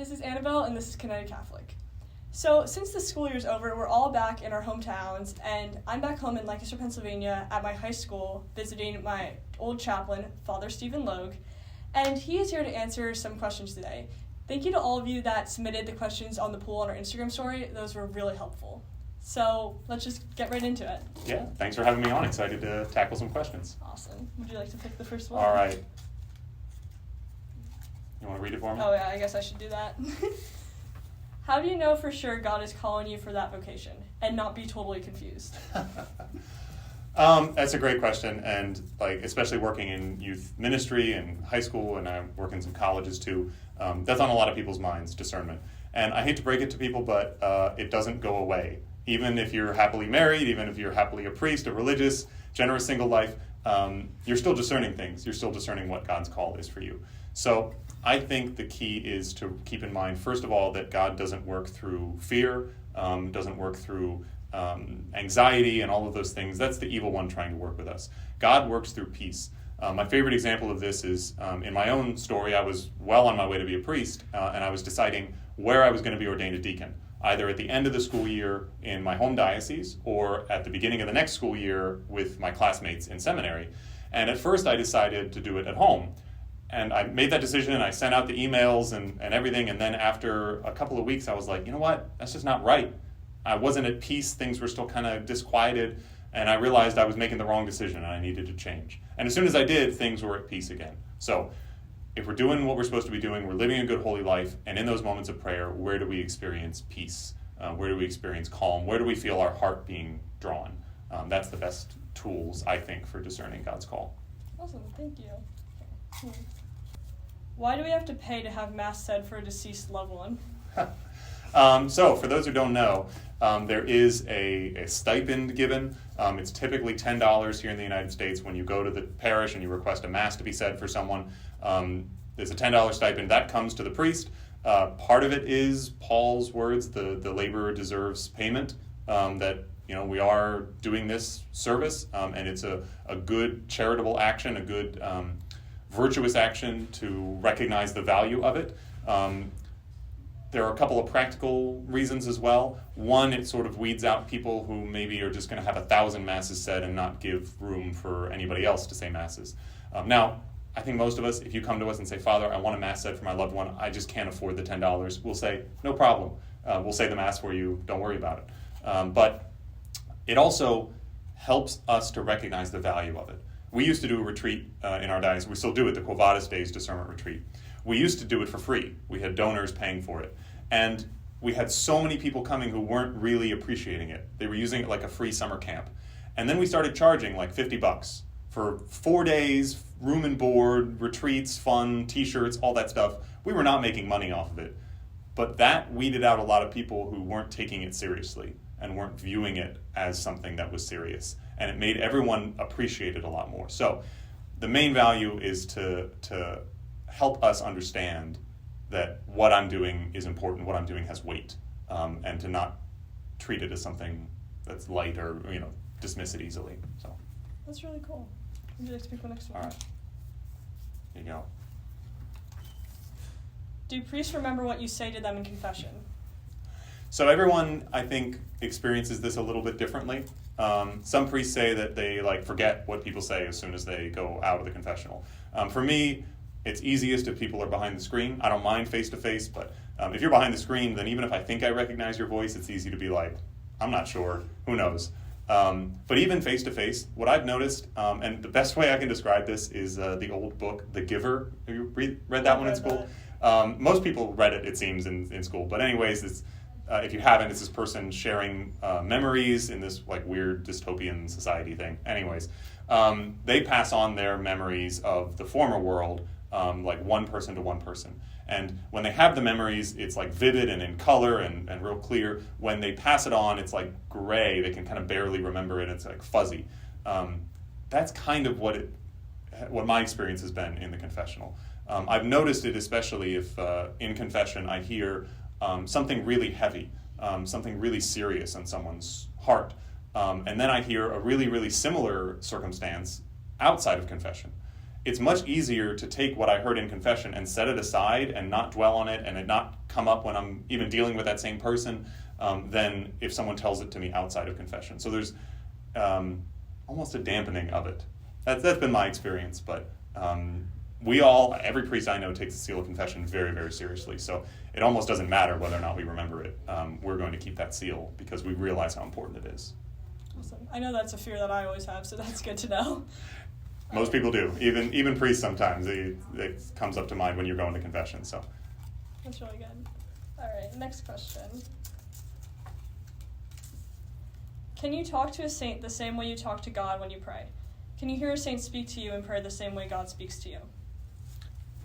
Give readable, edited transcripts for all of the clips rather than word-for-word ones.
this is Annabelle, and this is Kinetic Catholic. So, since the school year's over, we're all back in our hometowns, and I'm back home in Lancaster, Pennsylvania, at my high school, visiting my old chaplain, Father Stephen Logue, and he is here to answer some questions today. Thank you to all of you that submitted the questions on the poll on our Instagram story. Those were really helpful. So, let's just get right into it. Yeah, thanks for having me on. Excited to tackle some questions. Awesome. Would you like to pick the first one? All right. You want to read it for me? Oh, yeah, I guess I should do that. How do you know for sure God is calling you for that vocation and not be totally confused? That's a great question, and especially working in youth ministry and high school, and I work in some colleges too, that's on a lot of people's minds, discernment. And I hate to break it to people, but it doesn't go away. Even if you're happily married, even if you're happily a priest, a religious, generous single life, you're still discerning things. You're still discerning what God's call is for you. So I think the key is to keep in mind, first of all, that God doesn't work through fear, doesn't work through anxiety and all of those things. That's the evil one trying to work with us. God works through peace. My favorite example of this is in my own story. I was well on my way to be a priest, and I was deciding where I was going to be ordained a deacon, either at the end of the school year in my home diocese or at the beginning of the next school year with my classmates in seminary. And at first I decided to do it at home. And I made that decision, and I sent out the emails and everything, and then after a couple of weeks I was like, you know what, that's just not right. I wasn't at peace, things were still kind of disquieted, and I realized I was making the wrong decision and I needed to change. And as soon as I did, things were at peace again. So if we're doing what we're supposed to be doing, we're living a good holy life, and in those moments of prayer, where do we experience peace? Where do we experience calm? Where do we feel our heart being drawn? That's the best tools, I think, for discerning God's call. Awesome, thank you. Why do we have to pay to have Mass said for a deceased loved one? So, for those who don't know, there is a stipend given. It's typically $10 here in the United States when you go to the parish and you request a Mass to be said for someone. There's a $10 stipend. That comes to the priest. Part of it is Paul's words, the laborer deserves payment, that we are doing this service, and it's a good charitable action, a good virtuous action to recognize the value of it. There are a couple of practical reasons as well. One, it sort of weeds out people who maybe are just going to have 1,000 Masses said and not give room for anybody else to say Masses. Now, I think most of us, if you come to us and say, Father, I want a Mass said for my loved one, I just can't afford the $10, we'll say, no problem. We'll say the Mass for you, don't worry about it. But it also helps us to recognize the value of it. We used to do a retreat in our diocese. We still do it, the Quo Vadis Days Discernment Retreat. We used to do it for free. We had donors paying for it. And we had so many people coming who weren't really appreciating it. They were using it like a free summer camp. And then we started charging like $50 for 4 days, room and board, retreats, fun, t-shirts, all that stuff. We were not making money off of it. But that weeded out a lot of people who weren't taking it seriously and weren't viewing it as something that was serious. And it made everyone appreciate it a lot more. So the main value is to help us understand that what I'm doing is important, what I'm doing has weight, and to not treat it as something that's light or dismiss it easily. So that's really cool. Would you like to pick the next one? All right. Here you go. Do priests remember what you say to them in confession? So everyone, I think, experiences this a little bit differently. Some priests say that they forget what people say as soon as they go out of the confessional. For me, it's easiest if people are behind the screen. I don't mind face-to-face, but if you're behind the screen, then even if I think I recognize your voice, it's easy to be like, I'm not sure, who knows? But even face-to-face, what I've noticed, and the best way I can describe this is the old book, The Giver. Have you read that one in school? Most people read it, it seems, in school. But anyways, if you haven't, it's this person sharing memories in this weird dystopian society thing. Anyways, they pass on their memories of the former world, one person to one person. And when they have the memories, it's vivid and in color and real clear. When they pass it on, it's gray. They can kind of barely remember it. It's fuzzy. That's kind of what my experience has been in the confessional. I've noticed it especially if in confession I hear something really heavy, something really serious in someone's heart. And then I hear a really, really similar circumstance outside of confession. it's much easier to take what I heard in confession and set it aside and not dwell on it and it not come up when I'm even dealing with that same person than if someone tells it to me outside of confession. So there's almost a dampening of it. That's been my experience, but every priest I know takes the seal of confession very, very seriously. So it almost doesn't matter whether or not we remember it. We're going to keep that seal because we realize how important it is. Awesome. I know that's a fear that I always have, so that's good to know. Most people do. Even priests sometimes. It comes up to mind when you're going to confession. So that's really good. All right, next question. Can you talk to a saint the same way you talk to God when you pray? Can you hear a saint speak to you in prayer the same way God speaks to you?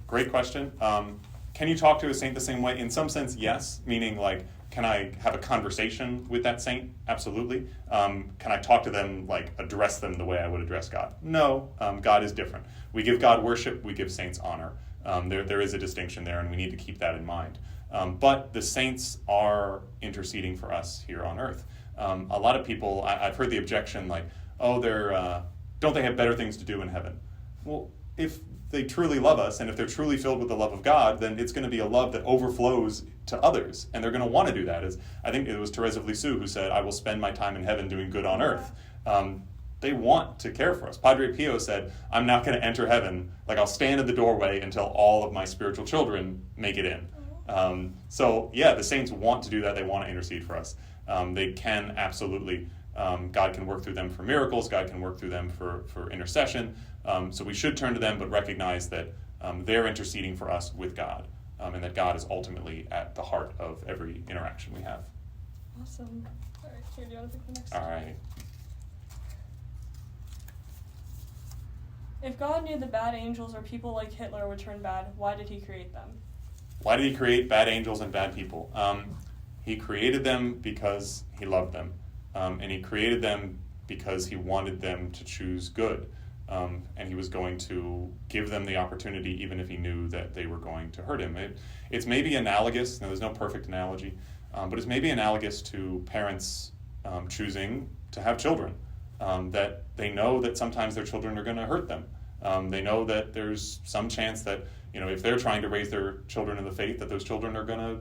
Great question. Can you talk to a saint the same way? In some sense, yes. Meaning, like, can I have a conversation with that saint? Absolutely. Can I talk to them, like, address them the way I would address God? No. God is different. We give God worship. We give saints honor. There is a distinction there, and we need to keep that in mind. But the saints are interceding for us here on earth. A lot of people, I've heard the objection, like, oh, don't they have better things to do in heaven? Well, if they truly love us, and if they're truly filled with the love of God, then it's going to be a love that overflows to others, and they're going to want to do that. I think it was Therese of Lisieux who said, I will spend my time in heaven doing good on earth. They want to care for us. Padre Pio said, I'm not going to enter heaven, like I'll stand at the doorway until all of my spiritual children make it in. So yeah, the saints want to do that. They want to intercede for us. They can absolutely. God can work through them for miracles. God can work through them for intercession. So we should turn to them, but recognize that they're interceding for us with God, and that God is ultimately at the heart of every interaction we have. Awesome. All right, here, do you want to pick the next All one? right. If God knew the bad angels or people like Hitler would turn bad, why did he create them? Why did he create bad angels and bad people? He created them because he loved them. And he created them because he wanted them to choose good. And he was going to give them the opportunity even if he knew that they were going to hurt him. It's maybe analogous, now there's no perfect analogy, but it's maybe analogous to parents choosing to have children, that they know that sometimes their children are going to hurt them. They know that there's some chance that, if they're trying to raise their children in the faith, that those children are going to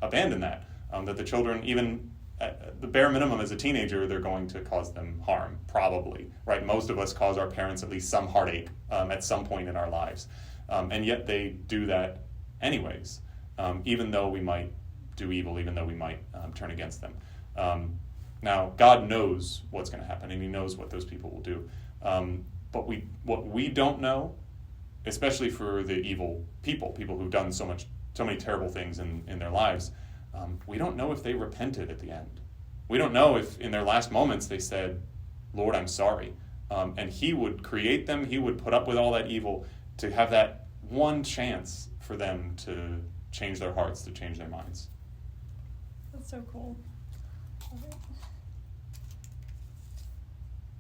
abandon that. That the children, even at the bare minimum as a teenager, they're going to cause them harm, probably, right? Most of us cause our parents at least some heartache at some point in our lives. And yet they do that anyways, even though we might do evil, even though we might turn against them. Now, God knows what's going to happen, and he knows what those people will do. But what we don't know, especially for the evil people who've done so many terrible things in their lives, we don't know if they repented at the end. We don't know if in their last moments they said, Lord, I'm sorry. And he would create them, he would put up with all that evil to have that one chance for them to change their hearts, to change their minds. That's so cool. Okay.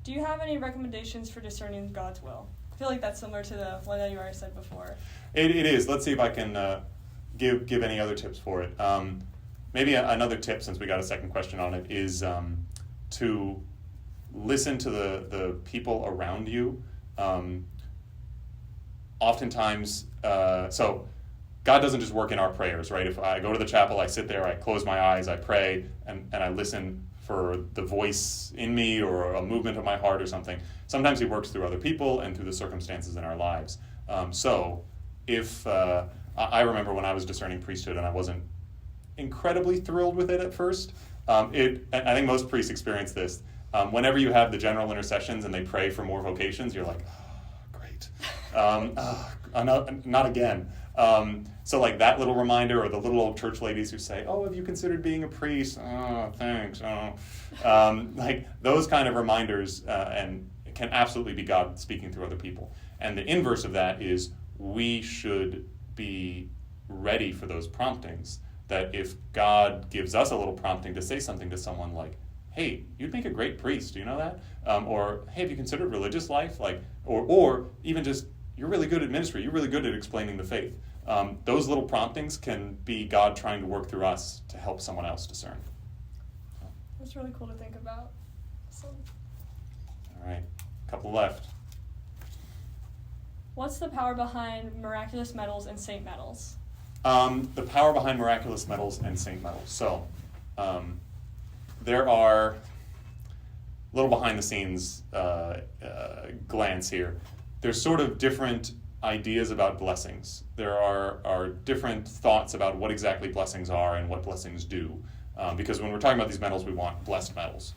Do you have any recommendations for discerning God's will? I feel like that's similar to the one that you already said before. It is. Let's see if I can give any other tips for it. Maybe another tip, since we got a second question on it, is to listen to the people around you. Oftentimes, so God doesn't just work in our prayers, right? If I go to the chapel, I sit there, I close my eyes, I pray, and I listen for the voice in me or a movement of my heart or something. Sometimes he works through other people and through the circumstances in our lives. So if I remember when I was discerning priesthood and I wasn't incredibly thrilled with it at first. I think most priests experience this. Whenever you have the general intercessions and they pray for more vocations, you're like, oh, great. Not again. So like that little reminder, or the little old church ladies who say, oh, have you considered being a priest? Oh, thanks. Oh. Like those kind of reminders and it can absolutely be God speaking through other people. And the inverse of that is we should be ready for those promptings, that if God gives us a little prompting to say something to someone like, hey, you'd make a great priest, do you know that? Or, hey, have you considered religious life? Like, or even just, you're really good at ministry, you're really good at explaining the faith. Those little promptings can be God trying to work through us to help someone else discern. That's really cool to think about. Awesome. All right, a couple left. What's the power behind miraculous metals and saint metals? The power behind miraculous metals and saint metals. So, there are a little behind the scenes glance here. There's sort of different ideas about blessings. There are different thoughts about what exactly blessings are and what blessings do. Because when we're talking about these metals, we want blessed metals.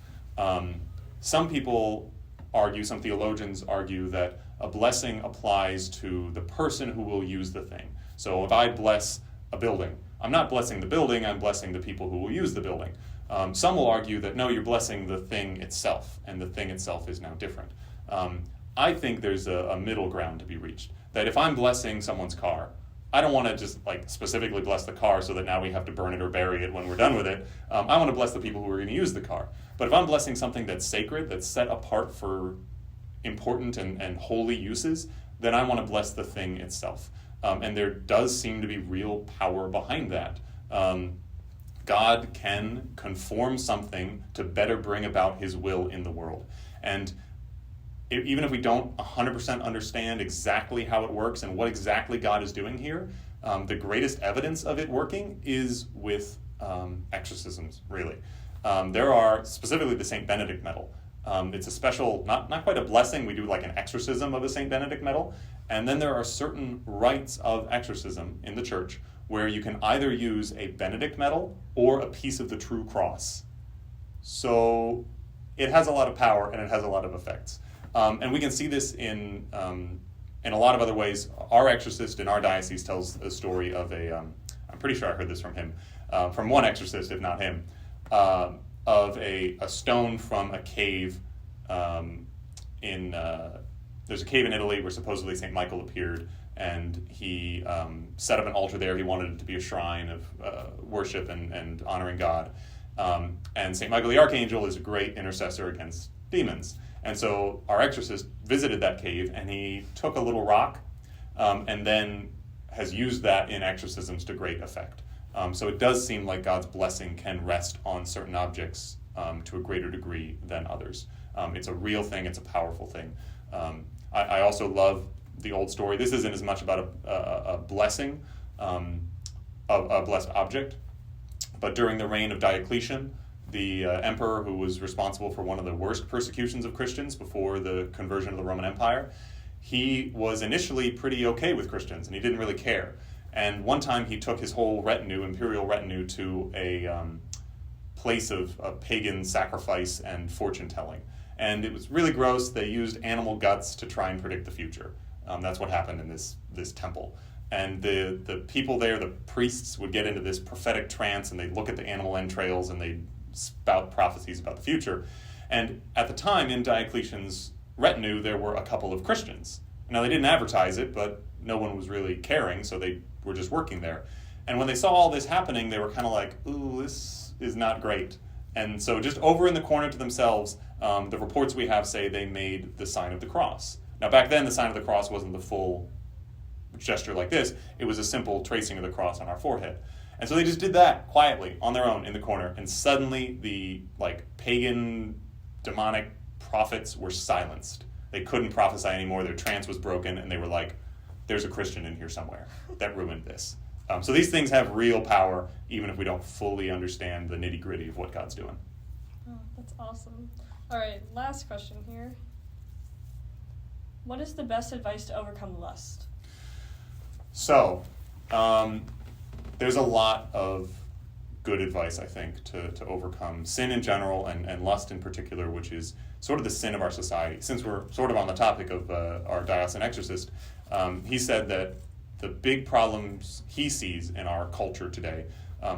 Some people argue, some theologians argue, that a blessing applies to the person who will use the thing. So if I bless a building, I'm not blessing the building, I'm blessing the people who will use the building. Some will argue that no, you're blessing the thing itself, and the thing itself is now different. I think there's a middle ground to be reached. That if I'm blessing someone's car, I don't want to just specifically bless the car so that now we have to burn it or bury it when we're done with it. I want to bless the people who are going to use the car. But if I'm blessing something that's sacred, that's set apart for important and holy uses, then I want to bless the thing itself. And there does seem to be real power behind that. God can conform something to better bring about his will in the world. And even if we don't 100% understand exactly how it works and what exactly God is doing here, the greatest evidence of it working is with exorcisms, really. There are, specifically the St. Benedict medal. It's a special, not quite a blessing, we do like an exorcism of a St. Benedict medal, and then there are certain rites of exorcism in the church where you can either use a Benedict medal or a piece of the true cross. So it has a lot of power and it has a lot of effects. And we can see this in a lot of other ways. Our exorcist in our diocese tells a story of I'm pretty sure I heard this from him, from one exorcist, if not him, of a stone from a cave there's a cave in Italy where supposedly St. Michael appeared, and he set up an altar there. He wanted it to be a shrine of worship and honoring God. And St. Michael the Archangel is a great intercessor against demons. And so our exorcist visited that cave, and he took a little rock and then has used that in exorcisms to great effect. So it does seem like God's blessing can rest on certain objects to a greater degree than others. It's a real thing. It's a powerful thing. I also love the old story. This isn't as much about a blessing, a blessed object, but during the reign of Diocletian, the emperor who was responsible for one of the worst persecutions of Christians before the conversion of the Roman Empire, he was initially pretty okay with Christians, and he didn't really care. And one time he took his whole retinue, imperial retinue, to a place of pagan sacrifice and fortune-telling. And it was really gross. They used animal guts to try and predict the future. That's what happened in this temple. And the people there, the priests, would get into this prophetic trance, and they'd look at the animal entrails, and they'd spout prophecies about the future. And at the time, in Diocletian's retinue, there were a couple of Christians. Now, they didn't advertise it, but no one was really caring, so they were just working there. And when they saw all this happening, they were kind of like, ooh, this is not great. And so just over in the corner to themselves, the reports we have say they made the sign of the cross. Now, back then, the sign of the cross wasn't the full gesture like this. It was a simple tracing of the cross on our forehead. And so they just did that quietly on their own in the corner, and suddenly the pagan demonic prophets were silenced. They couldn't prophesy anymore. Their trance was broken, and they were like, there's a Christian in here somewhere that ruined this. So these things have real power, even if we don't fully understand the nitty-gritty of what God's doing. Oh, that's awesome. All right, last question here. What is the best advice to overcome lust? So, there's a lot of good advice, I think, to overcome sin in general and lust in particular, which is sort of the sin of our society. Since we're sort of on the topic of our diocesan exorcist, he said that the big problems he sees in our culture today,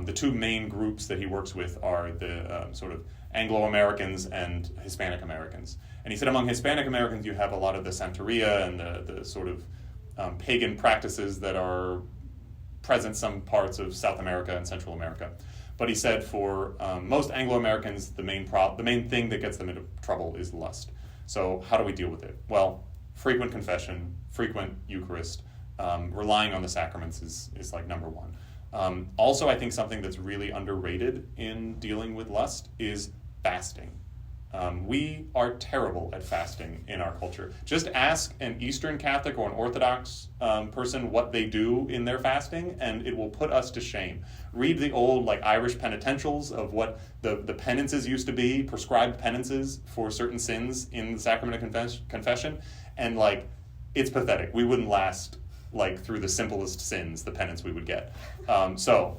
the two main groups that he works with are the sort of Anglo-Americans and Hispanic Americans. And he said among Hispanic Americans you have a lot of the Santeria and the sort of pagan practices that are present in some parts of South America and Central America. But he said for most Anglo-Americans, the main thing that gets them into trouble is lust. So how do we deal with it? Well, frequent confession, frequent Eucharist, relying on the sacraments is like number one. Also, I think something that's really underrated in dealing with lust is fasting. We are terrible at fasting in our culture. Just ask an Eastern Catholic or an Orthodox person what they do in their fasting, and it will put us to shame. Read the old Irish penitentials of what the penances used to be, prescribed penances for certain sins in the sacrament of confession, and it's pathetic. We wouldn't last through the simplest sins, the penance we would get. So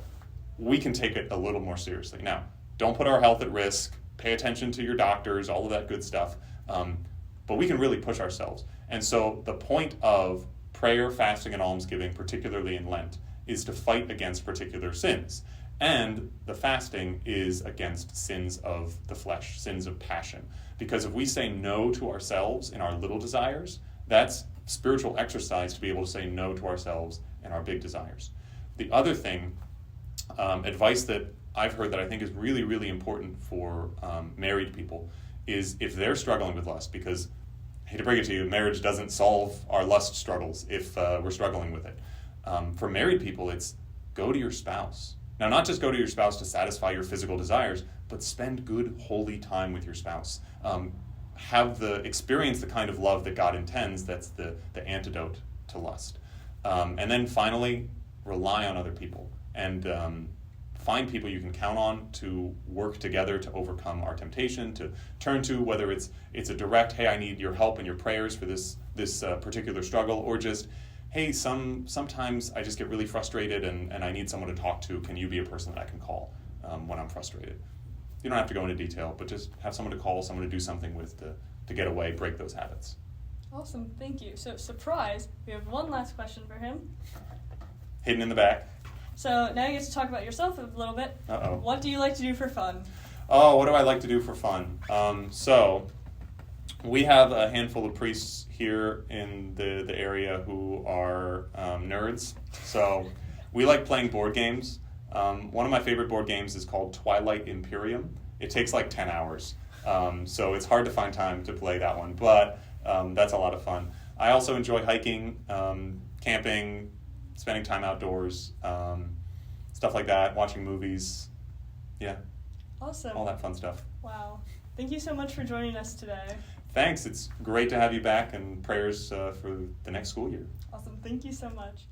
we can take it a little more seriously. Now, don't put our health at risk. Pay attention to your doctors, all of that good stuff. But we can really push ourselves. And so the point of prayer, fasting, and almsgiving, particularly in Lent, is to fight against particular sins. And the fasting is against sins of the flesh, sins of passion. Because if we say no to ourselves in our little desires, that's spiritual exercise to be able to say no to ourselves and our big desires. The other thing, advice that I've heard that I think is really, really important for married people is if they're struggling with lust, because I hate to break it to you, marriage doesn't solve our lust struggles if we're struggling with it. For married people, it's go to your spouse. Now, not just go to your spouse to satisfy your physical desires, but spend good, holy time with your spouse. Experience the kind of love that God intends. That's the antidote to lust. And then finally, rely on other people. And find people you can count on to work together to overcome our temptation, to turn to, whether it's a direct, hey, I need your help and your prayers for this particular struggle, or just, hey, sometimes I just get really frustrated and I need someone to talk to. Can you be a person that I can call when I'm frustrated? You don't have to go into detail, but just have someone to call, someone to do something with to get away, break those habits. Awesome, thank you. So, surprise, we have one last question for him. Hidden in the back. So now you get to talk about yourself a little bit. Uh-oh. What do you like to do for fun? Oh, what do I like to do for fun? So we have a handful of priests here in the area who are nerds. So we like playing board games. One of my favorite board games is called Twilight Imperium. It takes 10 hours. So it's hard to find time to play that one, but that's a lot of fun. I also enjoy hiking, camping, spending time outdoors, stuff like that, watching movies. Yeah. Awesome. All that fun stuff. Wow. Thank you so much for joining us today. Thanks. It's great to have you back, and prayers for the next school year. Awesome. Thank you so much.